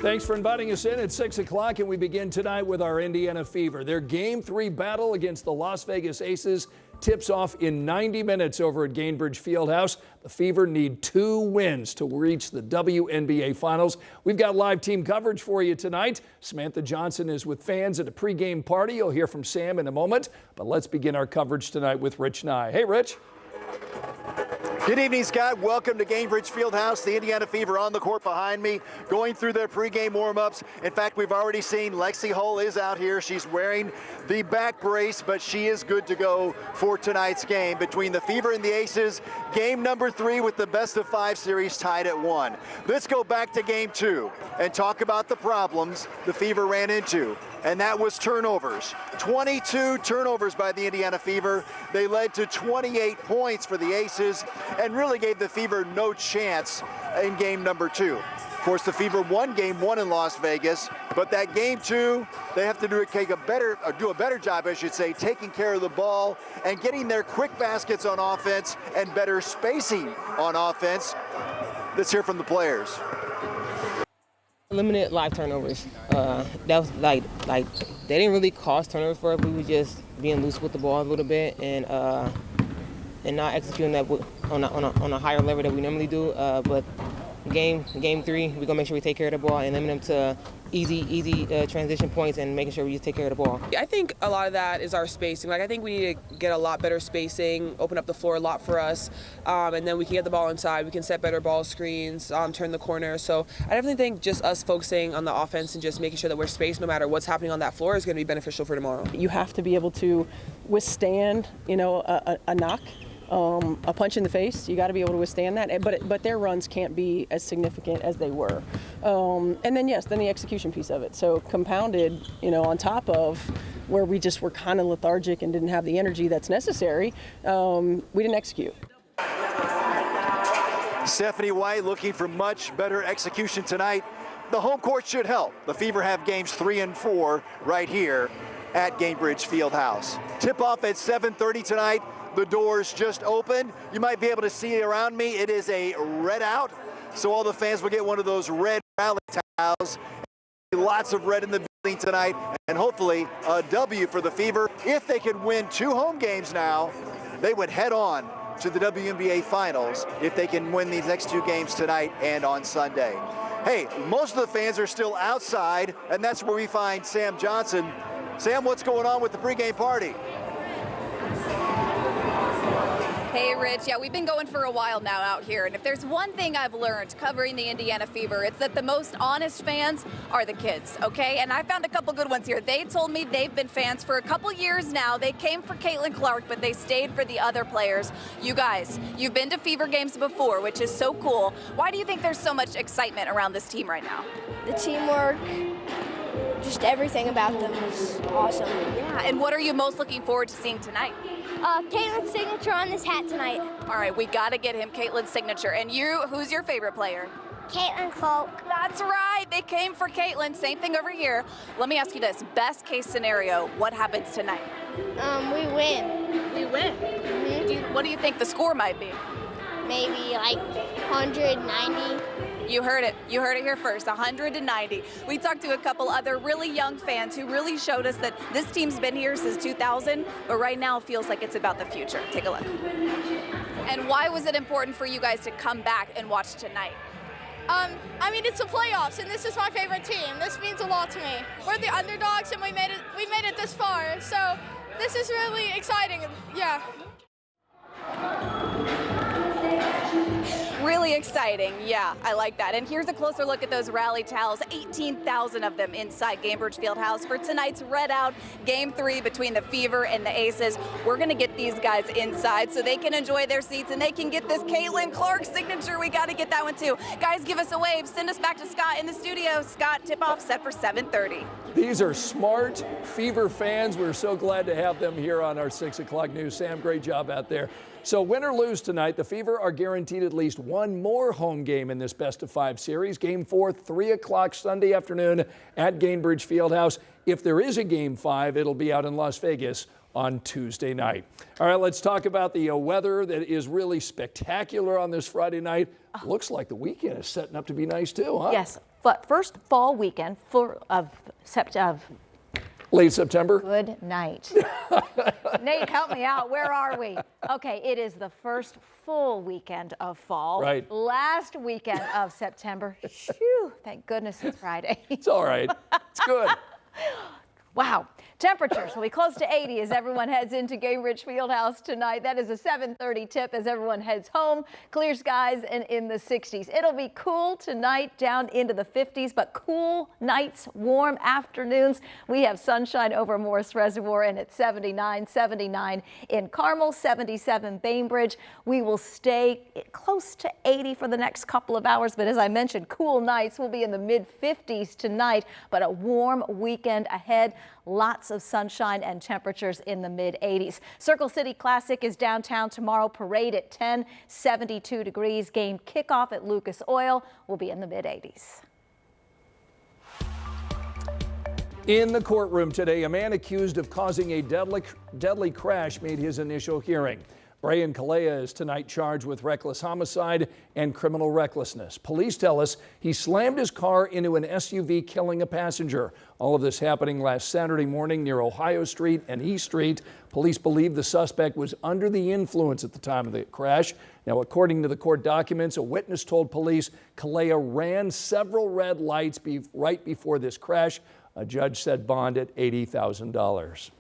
Thanks for inviting us in at 6 o'clock, and we begin tonight with our Indiana Fever. Their Game 3 battle against the Las Vegas Aces tips off in 90 minutes over at Gainbridge Fieldhouse. The Fever need 2 wins to reach the WNBA Finals. We've got live team coverage for you tonight. Samantha Johnson is with fans at a pregame party. You'll hear from Sam in a moment, but let's begin our coverage tonight with Rich Nye. Hey, Rich. Good evening, Scott. Welcome to Gainbridge Fieldhouse. The Indiana Fever on the court behind me, going through their pregame warm-ups. In fact, we've already seen Lexi Hull is out here. She's wearing the back brace, but she is good to go for tonight's game. Between the Fever and the Aces, game number 3 with the best-of-5 series tied at 1. Let's go back to game 2 and talk about the problems the Fever ran into. And that was turnovers. 22 turnovers by the Indiana Fever. They led to 28 points for the Aces and really gave the Fever no chance in game number 2. Of course, the Fever won game 1 in Las Vegas, but that game 2, they have to do a better job, I should say, taking care of the ball and getting their quick baskets on offense and better spacing on offense. Let's hear from the players. Limited live turnovers. That was like they didn't really cause turnovers for us. We were just being loose with the ball a little bit and not executing that on a higher level that we normally do. But game 3, we're gonna make sure we take care of the ball and limit them to easy transition points and making sure we just take care of the ball. I think a lot of that is our spacing. I think we need to get a lot better spacing, open up the floor a lot for us, and then we can get the ball inside. We can set better ball screens, turn the corner. So I definitely think just us focusing on the offense and just making sure that we're spaced no matter what's happening on that floor is going to be beneficial for tomorrow. You have to be able to withstand, a knock. A punch in the face, you got to be able to withstand that, but their runs can't be as significant as they were. And then the execution piece of it. So compounded, on top of where we just were kind of lethargic and didn't have the energy that's necessary, we didn't execute. Stephanie White looking for much better execution tonight. The home court should help. The Fever have games 3 and 4 right here at Gainbridge Fieldhouse. Tip-off at 7:30 tonight. The doors just opened. You might be able to see around me. It is a red out, so all the fans will get one of those red rally towels. Lots of red in the building tonight, and hopefully a W for the Fever. If they could win 2 home games now, they would head on to the WNBA Finals if they can win these next 2 games tonight and on Sunday. Hey, most of the fans are still outside, and that's where we find Sam Johnson. Sam, what's going on with the pregame party? Hey, Rich. Yeah, we've been going for a while now out here, and if there's one thing I've learned covering the Indiana Fever, it's that the most honest fans are the kids, okay? And I found a couple good ones here. They told me they've been fans for a couple years now. They came for Caitlin Clark, but they stayed for the other players. You guys, you've been to Fever games before, which is so cool. Why do you think there's so much excitement around this team right now? The teamwork, just everything about them is awesome. Yeah, and what are you most looking forward to seeing tonight? Caitlin's signature on this hat tonight. All right, we got to get him Caitlin's signature. And you, who's your favorite player? Caitlin Clark. That's right. They came for Caitlin. Same thing over here. Let me ask you this. Best case scenario, what happens tonight? We win. We win? Mm-hmm. What do you think the score might be? Maybe like 190. You heard it. You heard it here first, 190. We talked to a couple other really young fans who really showed us that this team's been here since 2000, but right now feels like it's about the future. Take a look. And why was it important for you guys to come back and watch tonight? It's the playoffs, and this is my favorite team. This means a lot to me. We're the underdogs, and we made it this far. So this is really exciting. Yeah. Really exciting. Yeah, I like that. And here's a closer look at those rally towels. 18,000 of them inside Gainbridge Fieldhouse for tonight's Red Out Game 3 between the Fever and the Aces. We're going to get these guys inside so they can enjoy their seats and they can get this Caitlin Clark signature. We got to get that one too. Guys, give us a wave. Send us back to Scott in the studio. Scott, tip-off set for 7:30. These are smart Fever fans. We're so glad to have them here on our 6 o'clock news. Sam, great job out there. So win or lose tonight, the Fever are guaranteed at least one more home game in this best-of-5 series. Game 4, 3 o'clock Sunday afternoon at Gainbridge Fieldhouse. If there is a Game 5, it'll be out in Las Vegas on Tuesday night. All right, let's talk about the weather that is really spectacular on this Friday night. Looks like the weekend is setting up to be nice too, huh? Yes, first fall weekend of Late September. Good night. Nate, help me out. Where are we? Okay, it is the first full weekend of fall. Right. Last weekend of September. Phew, thank goodness it's Friday. It's all right. It's good. Wow. Temperatures will be close to 80 as everyone heads into Gainbridge Fieldhouse tonight. That is a 7:30 tip as everyone heads home. Clear skies and in the 60s. It'll be cool tonight, down into the 50s, but cool nights, warm afternoons. We have sunshine over Morris Reservoir and at 79 in Carmel, 77 Bainbridge. We will stay close to 80 for the next couple of hours, but as I mentioned, cool nights will be in the mid-50s tonight, but a warm weekend ahead. Lots of sunshine and temperatures in the mid-80s. Circle City Classic is downtown tomorrow. Parade at 10, 72 degrees. Game kickoff at Lucas Oil will be in the mid-80s. In the courtroom today, a man accused of causing a deadly crash made his initial hearing. Brian Kalea is tonight charged with reckless homicide and criminal recklessness. Police tell us he slammed his car into an SUV, killing a passenger. All of this happening last Saturday morning near Ohio Street and East Street. Police believe the suspect was under the influence at the time of the crash. Now, according to the court documents, a witness told police Kalea ran several red lights right before this crash. A judge set bond at $80,000.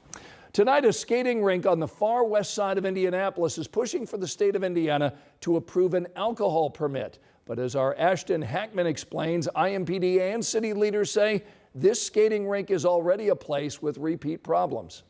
Tonight, a skating rink on the far west side of Indianapolis is pushing for the state of Indiana to approve an alcohol permit. But as our Ashton Hackman explains, IMPD and city leaders say this skating rink is already a place with repeat problems.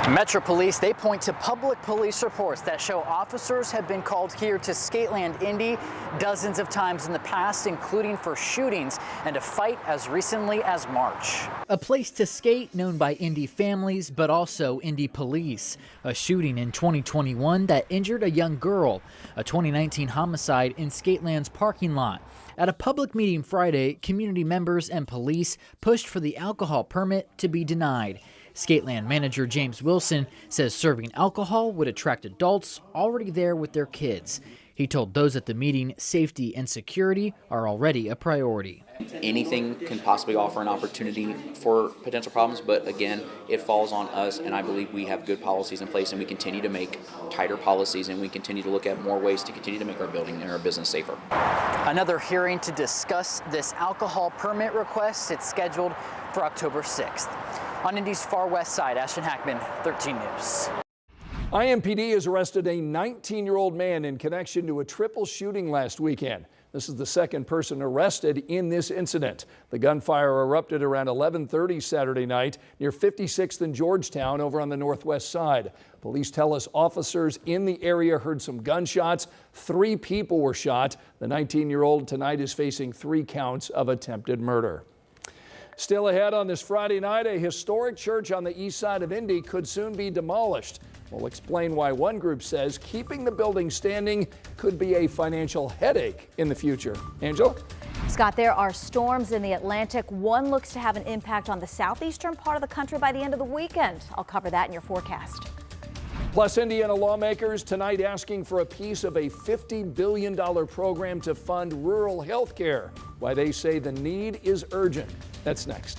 Metro Police, they point to public police reports that show officers have been called here to Skateland, Indy dozens of times in the past, including for shootings and a fight as recently as March. A place to skate known by Indy families, but also Indy police. A shooting in 2021 that injured a young girl. A 2019 homicide in Skateland's parking lot. At a public meeting Friday, community members and police pushed for the alcohol permit to be denied. Skateland manager James Wilson says serving alcohol would attract adults already there with their kids. He told those at the meeting safety and security are already a priority. Anything can possibly offer an opportunity for potential problems, but again, it falls on us, and I believe we have good policies in place, and we continue to make tighter policies, and we continue to look at more ways to continue to make our building and our business safer. Another hearing to discuss this alcohol permit request, it's scheduled for October 6th. On Indy's far west side, Ashton Hackman, 13 News. IMPD has arrested a 19-year-old man in connection to a triple shooting last weekend. This is the second person arrested in this incident. The gunfire erupted around 11:30 Saturday night near 56th and Georgetown over on the northwest side. Police tell us officers in the area heard some gunshots. 3 people were shot. The 19-year-old tonight is facing 3 counts of attempted murder. Still ahead on this Friday night, a historic church on the east side of Indy could soon be demolished. We'll explain why one group says keeping the building standing could be a financial headache in the future. Angela? Scott, there are storms in the Atlantic. One looks to have an impact on the southeastern part of the country by the end of the weekend. I'll cover that in your forecast. Plus, Indiana lawmakers tonight asking for a piece of a $50 billion program to fund rural health care. Why they say the need is urgent. That's next.